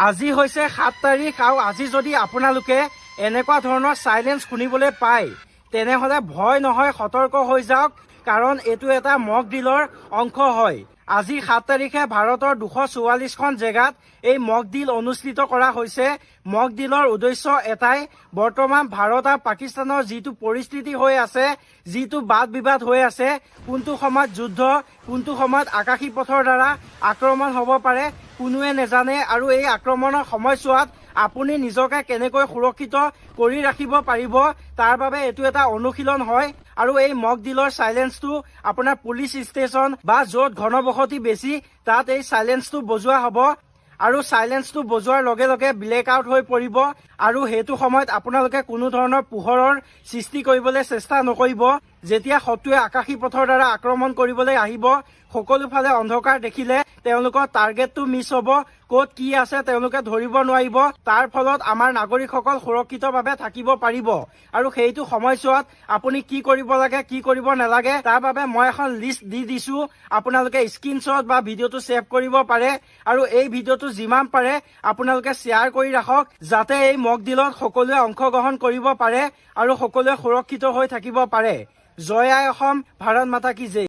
আজি হৈছে 7 তাৰিখ আৰু আজি যদি আপোনালোকে এনেকুৱা ধৰণৰ সাইলেন্স শুনিবলৈ পায় তেনেহলে ভয় নহয় সতৰ্ক হৈ যাওক কাৰণ এইটো এটা মক ডিলৰ অংশ হয়। আজি 7 তাৰিখে ভাৰতৰ 244খন জেগাত এই মক ডিল অনুষ্ঠিত কৰা হৈছে। মক ডিলৰ উদ্দেশ্য এটাই, বৰ্তমান ভাৰত আৰু পাকিস্তানৰ যিটো পৰিস্থিতি হৈ আছে, যিটো বাদ বিবাদ হৈ আছে, কোনটো সময়ত যুদ্ধ, কোনটো সময়ত আকাশী পথৰ দ্বাৰা আক্ৰমণ হ'ব পাৰে কোনোৱে নেজানে আৰু এই আক্ৰমণৰ সময়ছোৱাত আপুনি নিজকে কেনেকৈ সুৰক্ষিত কৰি ৰাখিব পাৰিব তাৰ বাবে এইটো এটা অনুশীলন হয়। আৰু এই মক ডিলৰ সাইলেন্সটো আপোনাৰ পুলিচ ষ্টেচন বা য'ত ঘনবসতি বেছি তাত এই সাইলেন্সটো বজোৱা হ'ব আৰু সাইলেন্সটো বজোৱাৰ লগে লগে ব্লেক আউট হৈ পৰিব আৰু সেইটো সময়ত আপোনালোকে কোনো ধৰণৰ পোহৰৰ সৃষ্টি কৰিবলৈ চেষ্টা নকৰিব। যেতিয়া শত্ৰুৱে আকাশী পথৰ দ্বাৰা আক্ৰমণ কৰিবলৈ আহিব সকলোফালে অন্ধকাৰ দেখিলে তেওঁলোকৰ টাৰ্গেটটো মিছ হ'ব, ক'ত কি আছে তেওঁলোকে ধৰিব নোৱাৰিব, তাৰ ফলত আমাৰ নাগৰিকসকল সুৰক্ষিতভাৱে থাকিব পাৰিব। আৰু সেইটো সময়ছোৱাত আপুনি কি কৰিব লাগে কি কৰিব নালাগে তাৰ বাবে মই এখন লিষ্ট দি দিছো, আপোনালোকে স্ক্ৰীনশ্বট বা ভিডিঅ'টো ছেভ কৰিব পাৰে আৰু এই ভিডিঅ'টো যিমান পাৰে আপোনালোকে শ্বেয়াৰ কৰি ৰাখক যাতে এই মক ডিলত সকলোৱে অংশগ্ৰহণ কৰিব পাৰে আৰু সকলোৱে সুৰক্ষিত হৈ থাকিব পাৰে। জয় আই অসম, ভাৰত মাতা কি জয়।